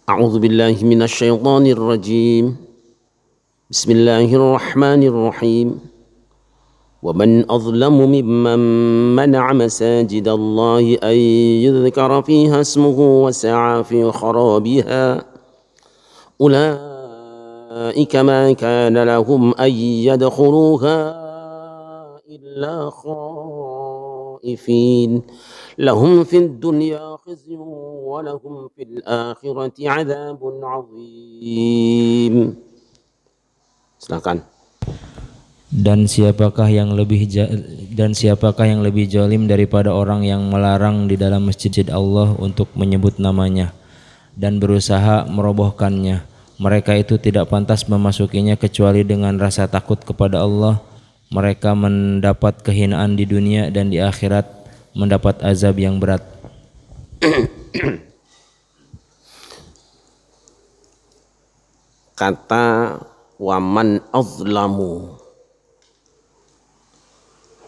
أعوذ بالله من الشيطان الرجيم. بسم الله الرحمن الرحيم. ومن أظلم ممن منع مساجد الله أن يذكر فيها اسمه وسعى في خرابها أولئك ما كان لهم أن يدخلوها إلا خائفين لهم في الدنيا خزي ولهم في الآخرة عذاب عظيم. Silakan. Dan siapakah yang lebih zalim daripada orang yang melarang di dalam masjid Allah untuk menyebut namanya dan berusaha merobohkannya. Mereka itu tidak pantas memasukinya kecuali dengan rasa takut kepada Allah. Mereka mendapat kehinaan di dunia dan di akhirat mendapat azab yang berat. Kata waman azlamu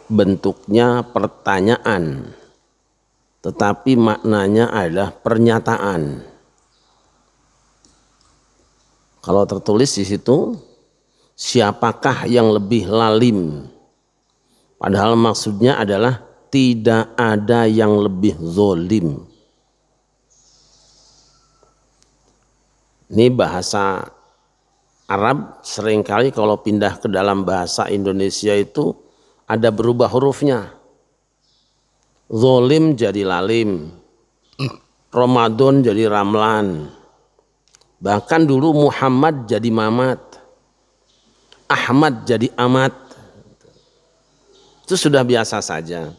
bentuknya pertanyaan, tetapi maknanya adalah pernyataan. Kalau tertulis di situ, siapakah yang lebih lalim? Padahal maksudnya adalah tidak ada yang lebih zolim. Ini bahasa Arab seringkali kalau pindah ke dalam bahasa Indonesia itu ada berubah hurufnya. Zolim jadi lalim, Ramadan jadi ramlan, bahkan dulu Muhammad jadi Mamat, Ahmad jadi Amat. Itu sudah biasa saja.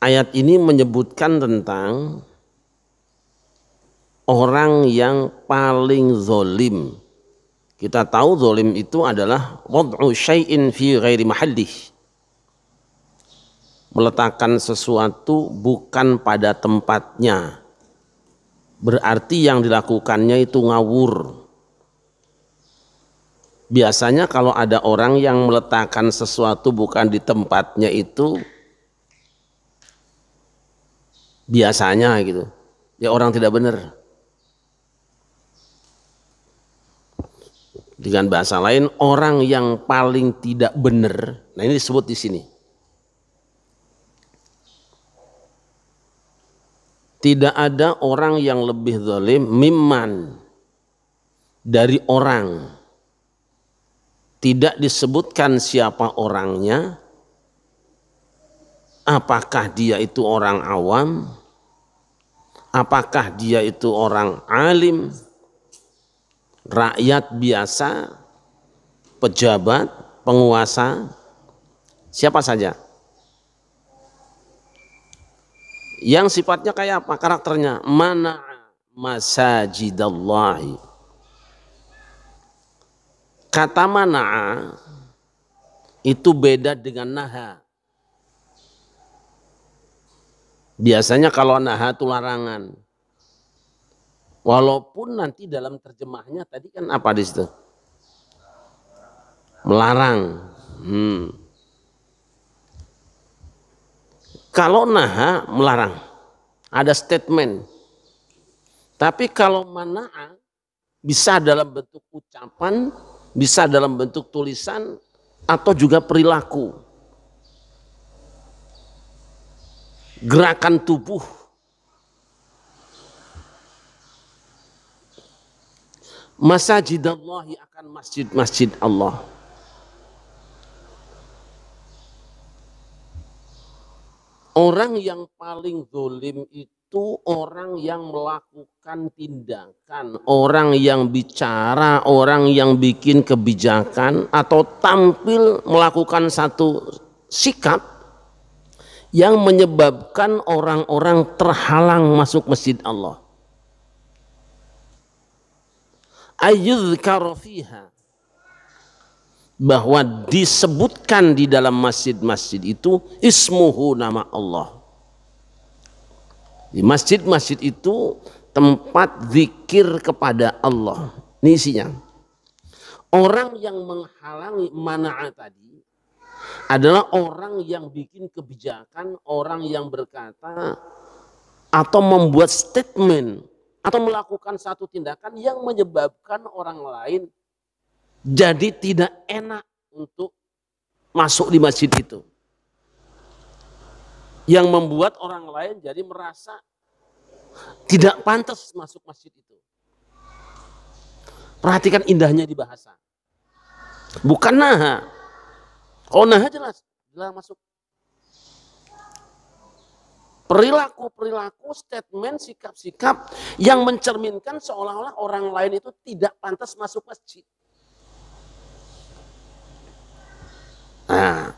Ayat ini menyebutkan tentang orang yang paling zolim. Kita tahu zolim itu adalah wad'u syai'in fi ghairi mahallih. Meletakkan sesuatu bukan pada tempatnya. Berarti yang dilakukannya itu ngawur. Biasanya kalau ada orang yang meletakkan sesuatu bukan di tempatnya itu biasanya gitu, ya orang tidak benar. Dengan bahasa lain, orang yang paling tidak benar. Nah, ini disebut di sini. Tidak ada orang yang lebih zalim mimman dari orang. Tidak disebutkan siapa orangnya. Apakah dia itu orang awam? Apakah dia itu orang alim? Rakyat biasa, pejabat, penguasa, siapa saja. Yang sifatnya kayak apa karakternya? Mana masajidallahi. Kata mana'a itu beda dengan naha. Biasanya kalau naha itu larangan. Walaupun nanti dalam terjemahnya tadi kan apa di situ? Melarang. Kalau naha melarang, ada statement. Tapi kalau mana'a bisa dalam bentuk ucapan, bisa dalam bentuk tulisan, atau juga perilaku. Gerakan tubuh. Masajidallahi akan masjid-masjid Allah. Orang yang paling zalim itu orang yang melakukan tindakan, orang yang bicara, orang yang bikin kebijakan atau tampil melakukan satu sikap yang menyebabkan orang-orang terhalang masuk masjid Allah. Ayyudhkar fiha, bahwa disebutkan di dalam masjid-masjid itu ismuhu, nama Allah. Di masjid-masjid itu tempat zikir kepada Allah. Ini isinya. Orang yang menghalangi mana'a tadi adalah orang yang bikin kebijakan, orang yang berkata atau membuat statement atau melakukan satu tindakan yang menyebabkan orang lain jadi tidak enak untuk masuk di masjid itu, yang membuat orang lain jadi merasa tidak pantas masuk masjid itu. Perhatikan indahnya di bahasa. Bukan naha. Oh naha jelas masuk. Perilaku-perilaku, statement, sikap-sikap yang mencerminkan seolah-olah orang lain itu tidak pantas masuk masjid. Nah,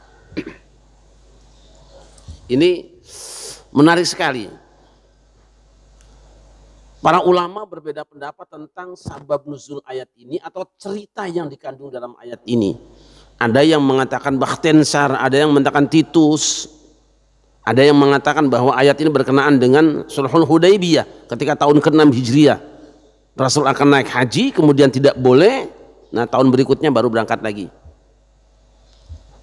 ini menarik sekali. Para ulama berbeda pendapat tentang sabab nuzul ayat ini atau cerita yang dikandung dalam ayat ini. Ada yang mengatakan Bakhtensar, ada yang mengatakan Titus, ada yang mengatakan bahwa ayat ini berkenaan dengan Sulhul Hudaybiyah ketika tahun ke-6 Hijriah. Rasul akan naik haji, kemudian tidak boleh, nah tahun berikutnya baru berangkat lagi.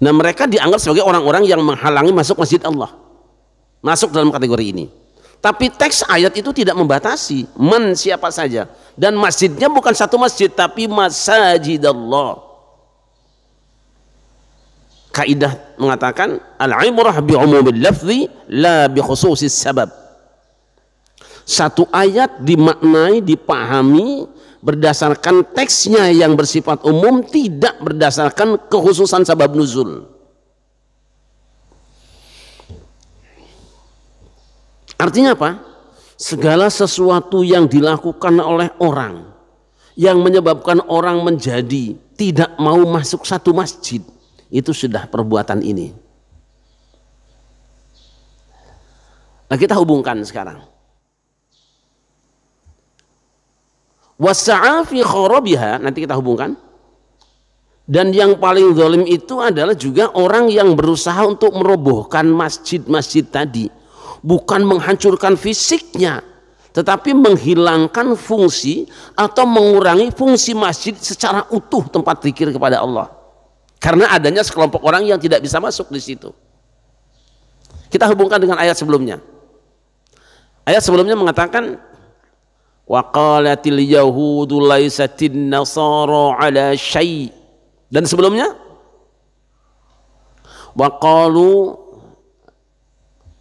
Nah mereka dianggap sebagai orang-orang yang menghalangi masuk masjid Allah. Masuk dalam kategori ini. Tapi teks ayat itu tidak membatasi man siapa saja. Dan masjidnya bukan satu masjid, tapi masajid Allah. Kaidah mengatakan al-ibrah bi umumil lafzi la bi khususis sabab. Satu ayat dimaknai, dipahami berdasarkan teksnya yang bersifat umum, tidak berdasarkan kekhususan sabab nuzul. Artinya apa? Segala sesuatu yang dilakukan oleh orang yang menyebabkan orang menjadi tidak mau masuk satu masjid, itu sudah perbuatan ini. Nah kita hubungkan sekarang. Wasa'a fi kharabiha, nanti kita hubungkan. Dan yang paling zalim itu adalah juga orang yang berusaha untuk merobohkan masjid-masjid tadi. Bukan menghancurkan fisiknya, tetapi menghilangkan fungsi atau mengurangi fungsi masjid secara utuh tempat zikir kepada Allah. Karena adanya sekelompok orang yang tidak bisa masuk di situ. Kita hubungkan dengan ayat sebelumnya. Ayat sebelumnya mengatakan wa qalatil yahudu laisatin nasara ala syai'. Dan sebelumnya wa qalu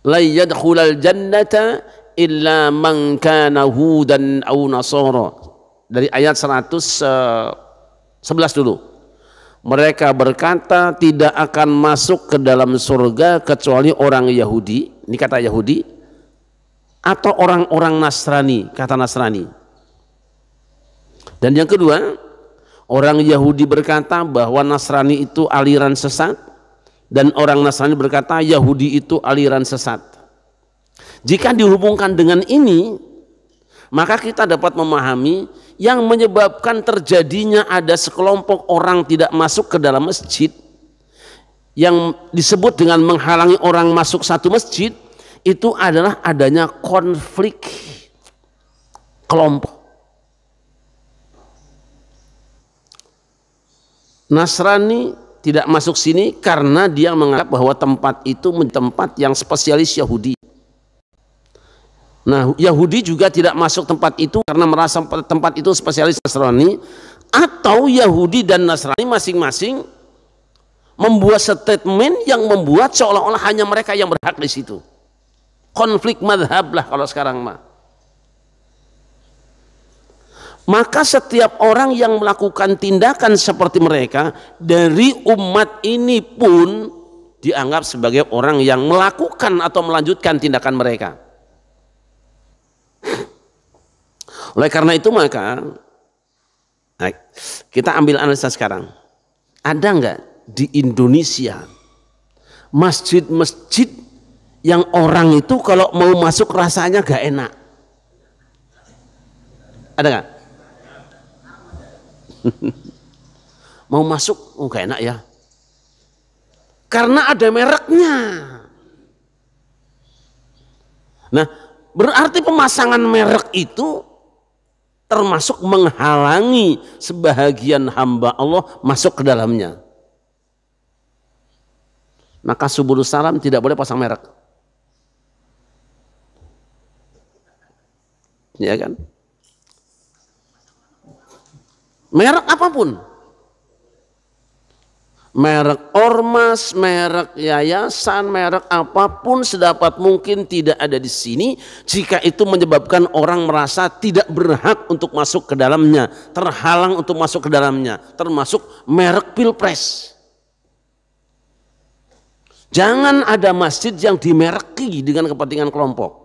la yadkhulal jannata illa man kana hudan aw nasara. Dari ayat 111 dulu. Mereka berkata tidak akan masuk ke dalam surga kecuali orang Yahudi, ini kata Yahudi, atau orang-orang Nasrani, kata Nasrani. Dan yang kedua, orang Yahudi berkata bahwa Nasrani itu aliran sesat, dan orang Nasrani berkata Yahudi itu aliran sesat. Jika dihubungkan dengan ini, maka kita dapat memahami yang menyebabkan terjadinya ada sekelompok orang tidak masuk ke dalam masjid, yang disebut dengan menghalangi orang masuk satu masjid, itu adalah adanya konflik kelompok. Nasrani tidak masuk sini karena dia menganggap bahwa tempat itu tempat yang spesialis Yahudi. Nah, Yahudi juga tidak masuk tempat itu karena merasa tempat itu spesialis Nasrani, atau Yahudi dan Nasrani masing-masing membuat statement yang membuat seolah-olah hanya mereka yang berhak di situ. Konflik madhab lah kalau sekarang mah. Maka setiap orang yang melakukan tindakan seperti mereka dari umat ini pun dianggap sebagai orang yang melakukan atau melanjutkan tindakan mereka. Oleh karena itu maka kita ambil analisa sekarang. Ada nggak di Indonesia masjid-masjid yang orang itu kalau mau masuk rasanya gak enak? Ada nggak? Mau masuk gak enak ya? Karena ada mereknya. Nah, berarti pemasangan merek itu termasuk menghalangi sebahagian hamba Allah masuk ke dalamnya. Maka Subulus Salam tidak boleh pasang merek. ya kan? Merek apapun, merek ormas, merek yayasan, merek apapun sedapat mungkin tidak ada di sini jika itu menyebabkan orang merasa tidak berhak untuk masuk ke dalamnya, terhalang untuk masuk ke dalamnya, termasuk merek pilpres. Jangan ada masjid yang dimereki dengan kepentingan kelompok.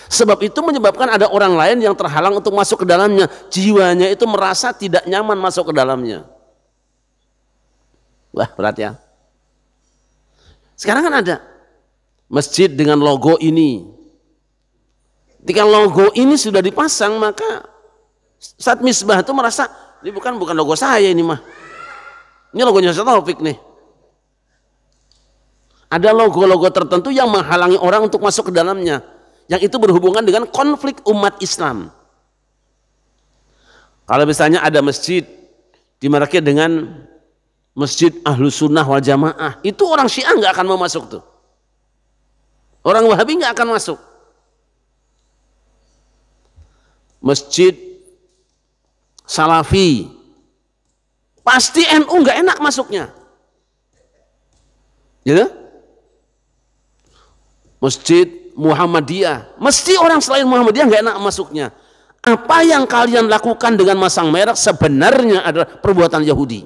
Sebab itu menyebabkan ada orang lain yang terhalang untuk masuk ke dalamnya, jiwanya itu merasa tidak nyaman masuk ke dalamnya. Wah, berat ya. Sekarang kan ada masjid dengan logo ini. Ketika logo ini sudah dipasang, maka Ustadz Misbah itu merasa ini bukan logo saya ini mah. Ini logonya Ustadz Taufik nih. Ada logo-logo tertentu yang menghalangi orang untuk masuk ke dalamnya. Yang itu berhubungan dengan konflik umat Islam. Kalau misalnya ada masjid dimeraki dengan Masjid Ahlus Sunnah wal Jamaah, itu orang Syiah nggak akan mau masuk tuh. Orang Wahabi nggak akan masuk. Masjid Salafi, pasti NU nggak enak masuknya. Gitu? Masjid Muhammadiyah, mesti orang selain Muhammadiyah nggak enak masuknya. Apa yang kalian lakukan dengan masang merek sebenarnya adalah perbuatan Yahudi.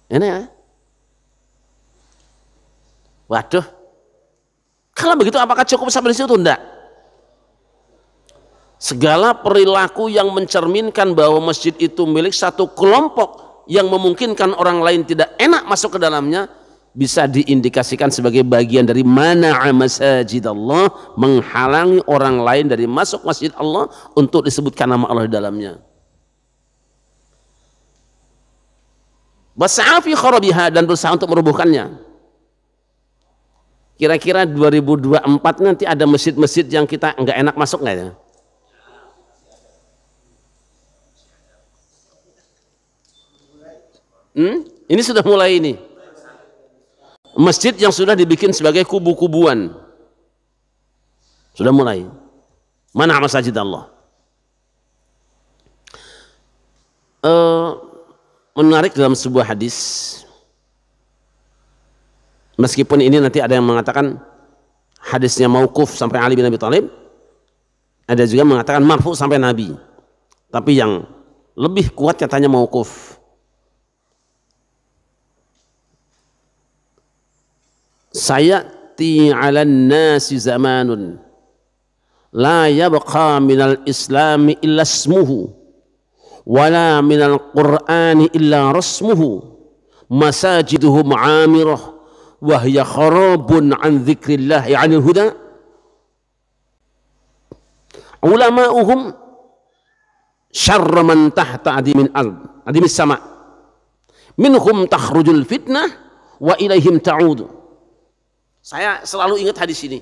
Ini ya. Waduh. Kalau begitu apakah cukup sampai di situ? Enggak. Segala perilaku yang mencerminkan bahwa masjid itu milik satu kelompok yang memungkinkan orang lain tidak enak masuk ke dalamnya, bisa diindikasikan sebagai bagian dari mana'a masajid Allah, menghalangi orang lain dari masuk masjid Allah untuk disebutkan nama Allah di dalamnya. Wasa'afi kharabiha, dan berusaha untuk merubuhkannya. Kira-kira 2024 nanti ada masjid-masjid yang kita enggak enak masuk nggak ya? Ini sudah mulai ini. Masjid yang sudah dibikin sebagai kubu-kubuan sudah mulai. Mana masjid Allah? Menarik dalam sebuah hadis, meskipun ini nanti ada yang mengatakan hadisnya mauquf sampai Ali bin Abi Thalib, ada juga mengatakan marfu sampai Nabi, tapi yang lebih kuat katanya mauquf. Sayati 'alan nasi zamanun la yabqa minal islami illa ismuhu wala minal qur'ani illa rasmuhu masajiduhum 'amirah wa hiya kharabun 'an dzikrillah 'anil huda ulama'uhum syarra man tahta adimis sama minhum takhrujul fitnah wa ilaihim ta'udu. Saya selalu ingat hadis ini.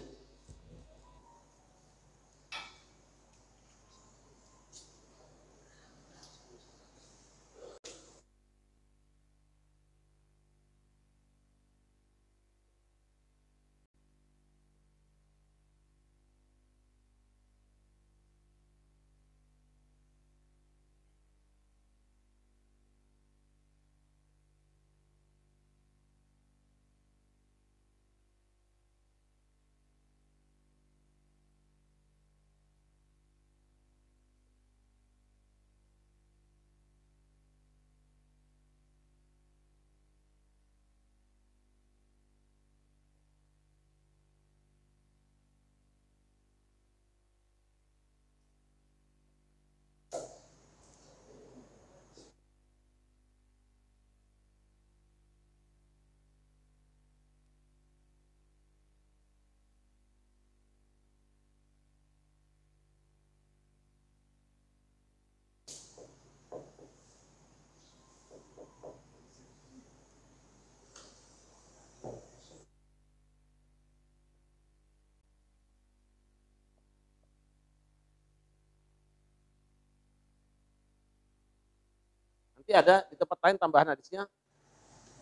Nanti ada di tempat lain tambahan hadisnya,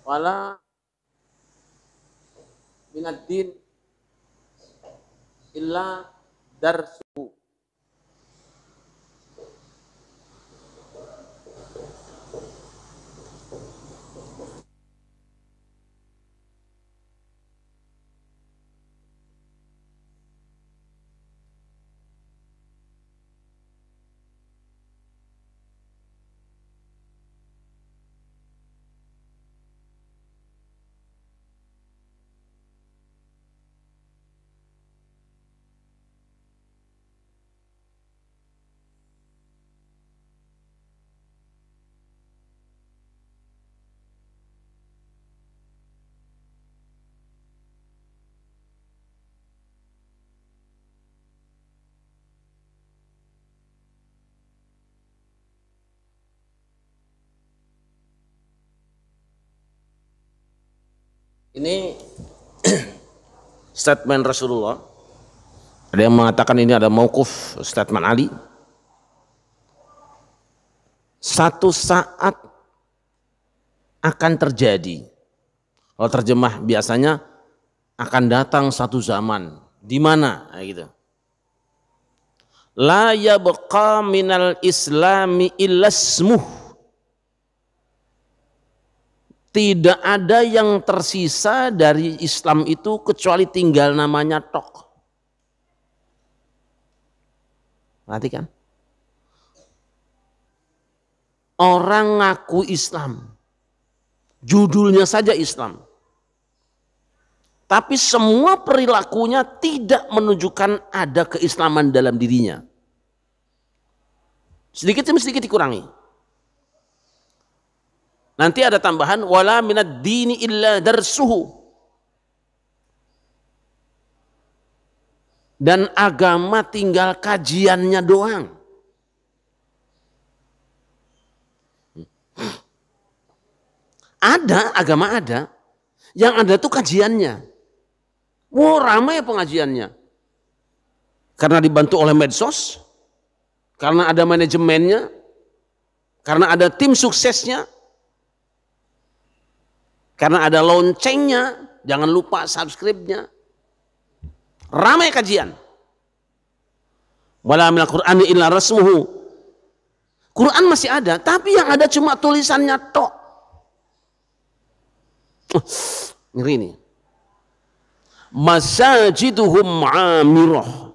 wala minad din illa darsuhu. Ini statement Rasulullah. Ada yang mengatakan ini ada mauquf statement Ali. Satu saat akan terjadi. Kalau terjemah biasanya akan datang satu zaman. Di mana? Nah, gitu. La yabqa minal islami illa ismuh. Tidak ada yang tersisa dari Islam itu kecuali tinggal namanya tok. Perhatikan. Orang ngaku Islam. Judulnya saja Islam. Tapi semua perilakunya tidak menunjukkan ada keislaman dalam dirinya. Sedikit demi sedikit dikurangi. Nanti ada tambahan wala minad dini illa darsuhu. Dan agama tinggal kajiannya doang. Ada, agama ada. Yang ada tuh kajiannya. Wah, ramai pengajiannya. Karena dibantu oleh medsos, karena ada manajemennya, karena ada tim suksesnya, karena ada loncengnya, jangan lupa subscribe-nya. Ramai kajian. Wala minal Qur'ani illa rasmuhu. Quran masih ada, tapi yang ada cuma tulisannya tok. Ngeri nih. Masajiduhum amirah.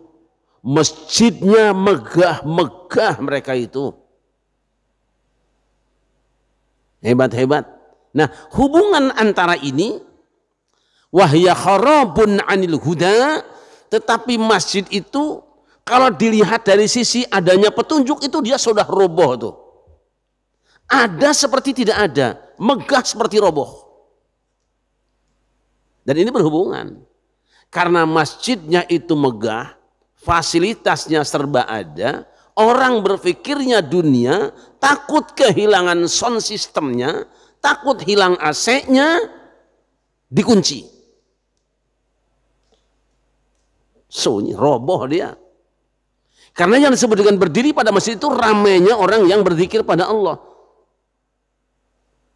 Masjidnya megah-megah mereka itu. Hebat-hebat. Nah, hubungan antara ini wahya kharabun anil huda, tetapi masjid itu kalau dilihat dari sisi adanya petunjuk itu dia sudah roboh tuh. Ada seperti tidak ada, megah seperti roboh. Dan ini berhubungan. Karena masjidnya itu megah, fasilitasnya serba ada, orang berpikirnya dunia, takut kehilangan sound systemnya, takut hilang AC-nya, dikunci. Sunyi, roboh dia. Karena yang disebut dengan berdiri pada masjid itu ramainya orang yang berzikir pada Allah.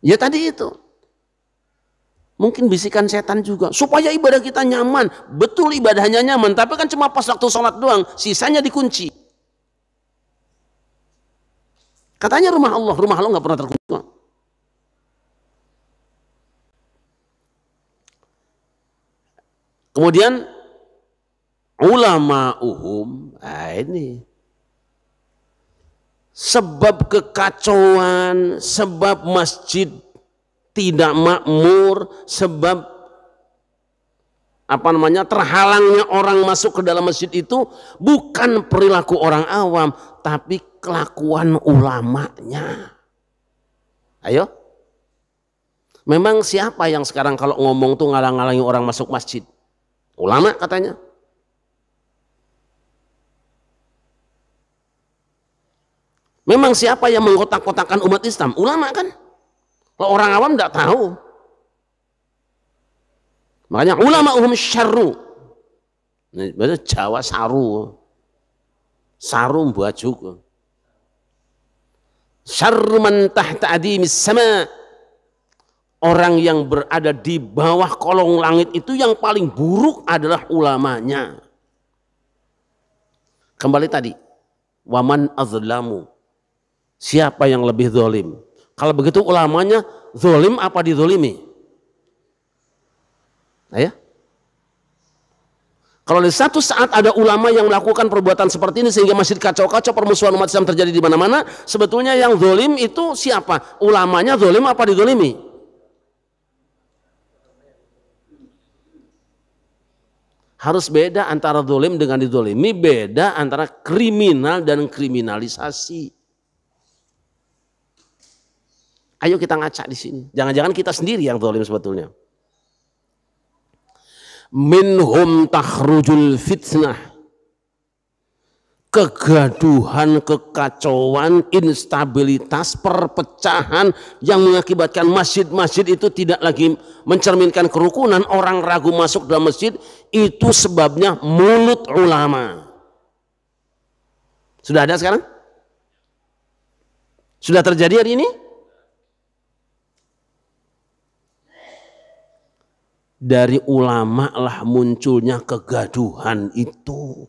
Ya tadi itu. Mungkin bisikan setan juga. Supaya ibadah kita nyaman. Betul ibadahnya nyaman, tapi kan cuma pas waktu sholat doang. Sisanya dikunci. Katanya rumah Allah nggak pernah terkunci. Kemudian ulama'uhum, ini sebab kekacauan, sebab masjid tidak makmur, sebab terhalangnya orang masuk ke dalam masjid itu bukan perilaku orang awam, tapi kelakuan ulamanya. Ayo, memang siapa yang sekarang kalau ngomong tuh ngalang-ngalangi orang masuk masjid? Ulama katanya. Memang siapa yang mengkotak-kotakan umat Islam? Ulama kan? Kalau orang awam tidak tahu. Makanya ulama'uhum syarru. Bahasa Jawa saru. Saru buajuk. Syarru man tahta adimis sama. Orang yang berada di bawah kolong langit itu yang paling buruk adalah ulamanya. Kembali tadi, waman azlamu, siapa yang lebih zalim? Kalau begitu ulamanya zalim apa dizalimi? Ya. Kalau di satu saat ada ulama yang melakukan perbuatan seperti ini sehingga masjid kacau-kacau, permusuhan umat Islam terjadi di mana-mana, sebetulnya yang zalim itu siapa? Ulamanya zalim apa dizalimi? Harus beda antara zalim dengan dizalimi, beda antara kriminal dan kriminalisasi. Ayo kita ngaca di sini. Jangan-jangan kita sendiri yang zalim sebetulnya. Minhum takhrujul fitnah, kegaduhan, kekacauan, instabilitas, perpecahan yang mengakibatkan masjid-masjid itu tidak lagi mencerminkan kerukunan, orang ragu masuk dalam masjid, itu sebabnya mulut ulama. Sudah ada sekarang? Sudah terjadi hari ini? Dari ulama lah munculnya kegaduhan itu.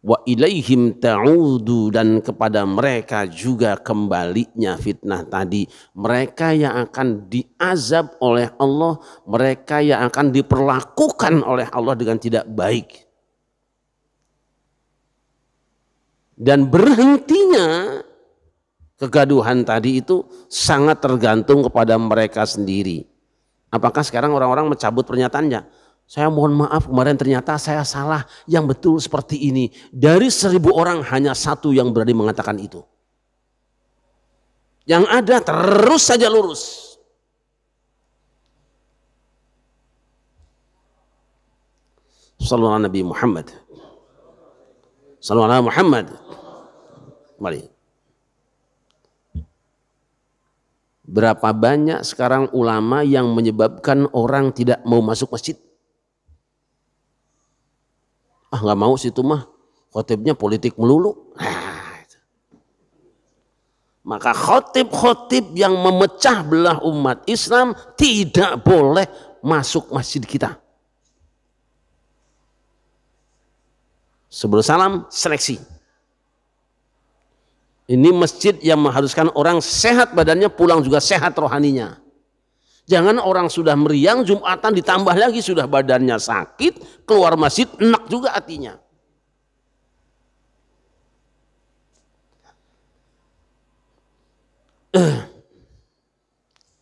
Wa ilaihim ta'udu, dan kepada mereka juga kembalinya fitnah tadi. Mereka yang akan diazab oleh Allah, mereka yang akan diperlakukan oleh Allah dengan tidak baik. Dan berhentinya kegaduhan tadi itu sangat tergantung kepada mereka sendiri. Apakah sekarang orang-orang mencabut pernyataannya? Saya mohon maaf kemarin ternyata saya salah, yang betul seperti ini. Dari 1000 orang hanya 1 yang berani mengatakan itu. Yang ada terus saja lurus. Sallallahu alaihi Nabi Muhammad. Sallallahu alaihi Muhammad. Mari. Berapa banyak sekarang ulama yang menyebabkan orang tidak mau masuk masjid? Ah, nggak mau situ mah, khotibnya politik melulu. Maka khotib-khotib yang memecah belah umat Islam tidak boleh masuk masjid kita. Sebelum salam, seleksi. Ini masjid yang mengharuskan orang sehat badannya, pulang juga sehat rohaninya. Jangan orang sudah meriang Jumatan ditambah lagi sudah badannya sakit, keluar masjid enak juga hatinya.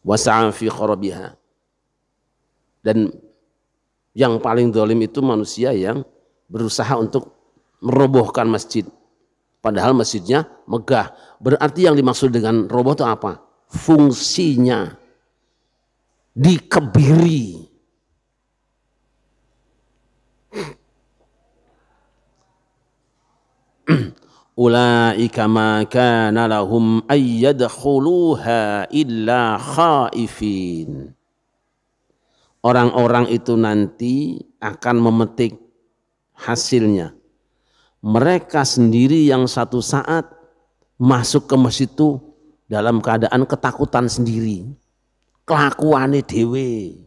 Wasa'a fi kharabiha. Dan yang paling zalim itu manusia yang berusaha untuk merobohkan masjid. Padahal masjidnya megah. Berarti yang dimaksud dengan roboh itu apa? Fungsinya dikebiri. Ulaika ma kana lahum ayyadkhuluha illa khaifin. Orang-orang itu nanti akan memetik hasilnya. Mereka sendiri yang satu saat masuk ke masjid itu dalam keadaan ketakutan sendiri. Kelakuane dewe.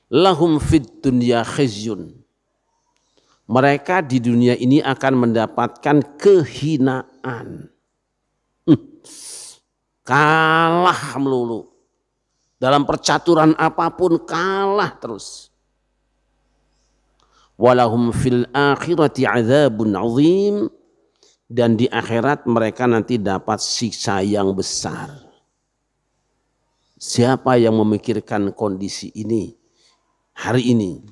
Lahum fid dunya khizyun. Mereka di dunia ini akan mendapatkan kehinaan. Kalah melulu. Dalam percaturan apapun kalah terus. Walahum fil akhirati adzabun azim, dan di akhirat mereka nanti dapat siksa yang besar. Siapa yang memikirkan kondisi ini hari ini?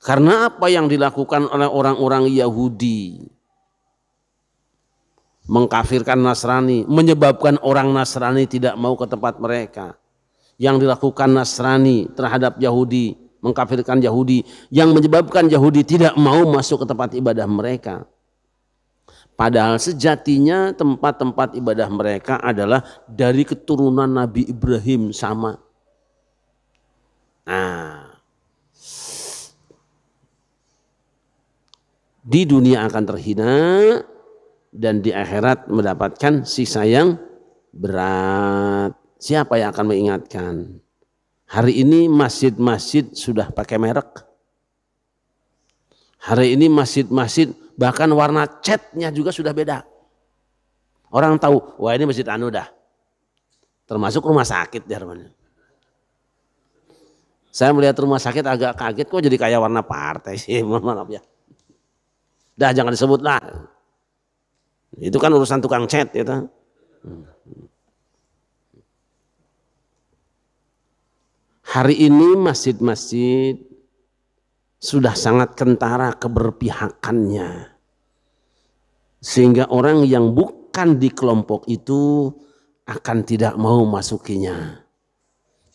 Karena apa yang dilakukan oleh orang-orang Yahudi, mengkafirkan Nasrani, menyebabkan orang Nasrani tidak mau ke tempat mereka. Yang dilakukan Nasrani terhadap Yahudi, mengkafirkan Yahudi, yang menyebabkan Yahudi tidak mau masuk ke tempat ibadah mereka. Padahal sejatinya tempat-tempat ibadah mereka adalah dari keturunan Nabi Ibrahim sama. Nah, di dunia akan terhina dan di akhirat mendapatkan siksa yang berat. Siapa yang akan mengingatkan? Hari ini masjid-masjid sudah pakai merek. Hari ini masjid-masjid bahkan warna catnya juga sudah beda. Orang tahu, wah ini masjid anu dah. Termasuk rumah sakit di Harmony. Saya melihat rumah sakit agak kaget kok jadi kayak warna partai sih, mohon maaf ya. Dah jangan disebut lah. Itu kan urusan tukang cat ya. Hari ini masjid-masjid sudah sangat kentara keberpihakannya. Sehingga orang yang bukan di kelompok itu akan tidak mau masukinya.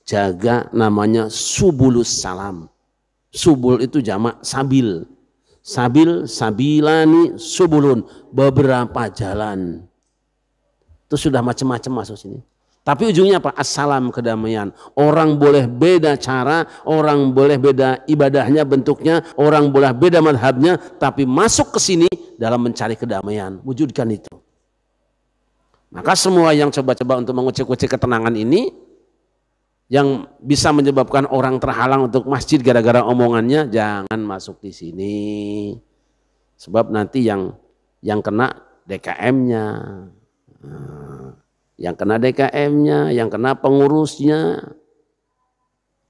Jaga namanya subulus salam. Subul itu jamak sabil. Sabil, sabilani, subulun. Beberapa jalan. Itu sudah macam-macam masuk sini. Tapi ujungnya apa? Assalam, kedamaian. Orang boleh beda cara, orang boleh beda ibadahnya, bentuknya, orang boleh beda madhabnya, tapi masuk ke sini dalam mencari kedamaian. Wujudkan itu. Maka semua yang coba-coba untuk mengucek-ucek ketenangan ini, yang bisa menyebabkan orang terhalang untuk masjid gara-gara omongannya, jangan masuk di sini. Sebab nanti yang kena DKM-nya. Yang kena DKM-nya, yang kena pengurusnya,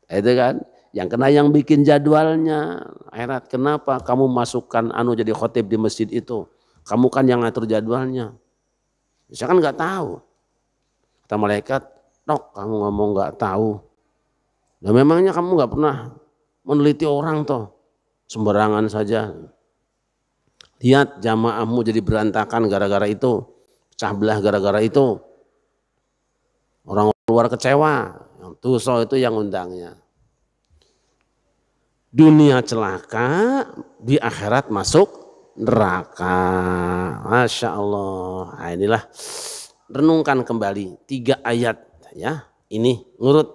itu kan, yang kena yang bikin jadwalnya. Akhirat, kenapa kamu masukkan anu jadi khotib di masjid itu? Kamu kan yang ngatur jadwalnya. Saya kan nggak tahu. Kata malaikat, dok kamu ngomong nggak tahu. Dan memangnya kamu nggak pernah meneliti orang toh, sembarangan saja. Lihat jamaahmu jadi berantakan gara-gara itu, pecah belah gara-gara itu. Orang luar kecewa, yang tuso itu yang undangnya. Dunia celaka, di akhirat masuk neraka. Masya Allah. Nah, inilah renungkan kembali 3 ayat ya. Ini ngurut,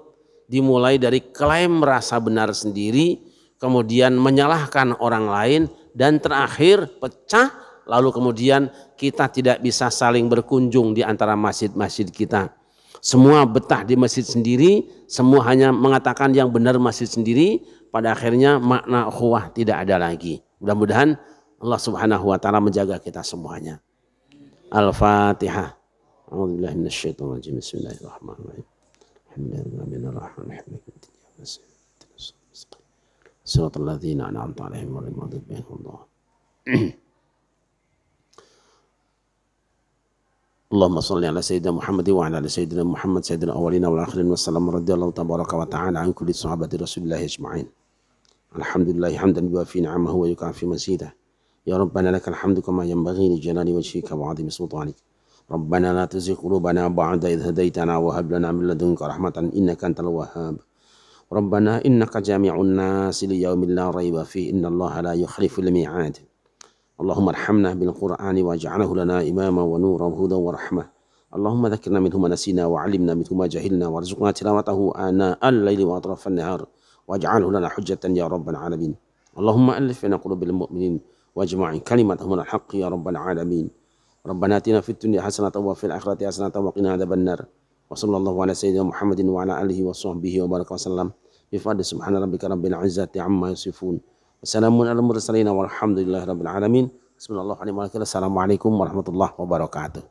dimulai dari klaim merasa benar sendiri, kemudian menyalahkan orang lain, dan terakhir pecah, lalu kemudian kita tidak bisa saling berkunjung di antara masjid-masjid kita. Semua betah di masjid sendiri, semua hanya mengatakan yang benar masjid sendiri, pada akhirnya makna ukhuwah tidak ada lagi. Mudah-mudahan Allah Subhanahu wa taala menjaga kita semuanya. Al-Fatihah. A'udzubillahi minasyaitonir rajim. Bismillahirrahmanirrahim. Alhamdulillahirrahmanirrahim. Shiratal ladzina an'amta 'alaihim ghairil maghdubi 'alaihim. Allahumma salli ala sayyidina Muhammad wa ala sayyidina Muhammad sayyidina awwalina wal akhirin wassalam radhiyallahu tabaraka wa ta'ala an kulli sahabati Rasulillah ajma'in. Alhamdulillah hamdan yuwafi ni'amahu wa yukafi mazidah. Ya Rabbana lakal hamdu kama yanbaghi li jalali wajhika wa 'azimi sultanik. Rabbana la tuzigh qulubana ba'da idh hadaytana wa hab lana min ladunka rahmatan innaka antal wahhab. Rabbana innaka jami'un nasi li yaumin la raiba fihi innallaha la yukhliful mi'ad. اللهم ارحمنا بالقرآن واجعله لنا إماما ونورا وهدى ورحمة. اللهم ذكرنا منه ما نسينا وعلمنا منه ما جهلنا وارزقنا تلاوته آناء الليل وأطراف النهار واجعله لنا حجة يا رب العالمين. اللهم ألف بين قلوب المؤمنين واجمع كلمتهم على الحق يا رب العالمين. ربنا آتنا في الدنيا حسنة وفي الآخرة حسنة وقنا عذاب النار. وصلى الله على سيدنا محمد وعلى آله وصحبه وبارك وسلم. بفضل سبحان ربك رب العزة عما يصفون. Wassalamun ala mursalin walhamdulillahi rabbil alamin. Bismillahirrahmanirrahim. Assalamualaikum warahmatullahi wabarakatuh.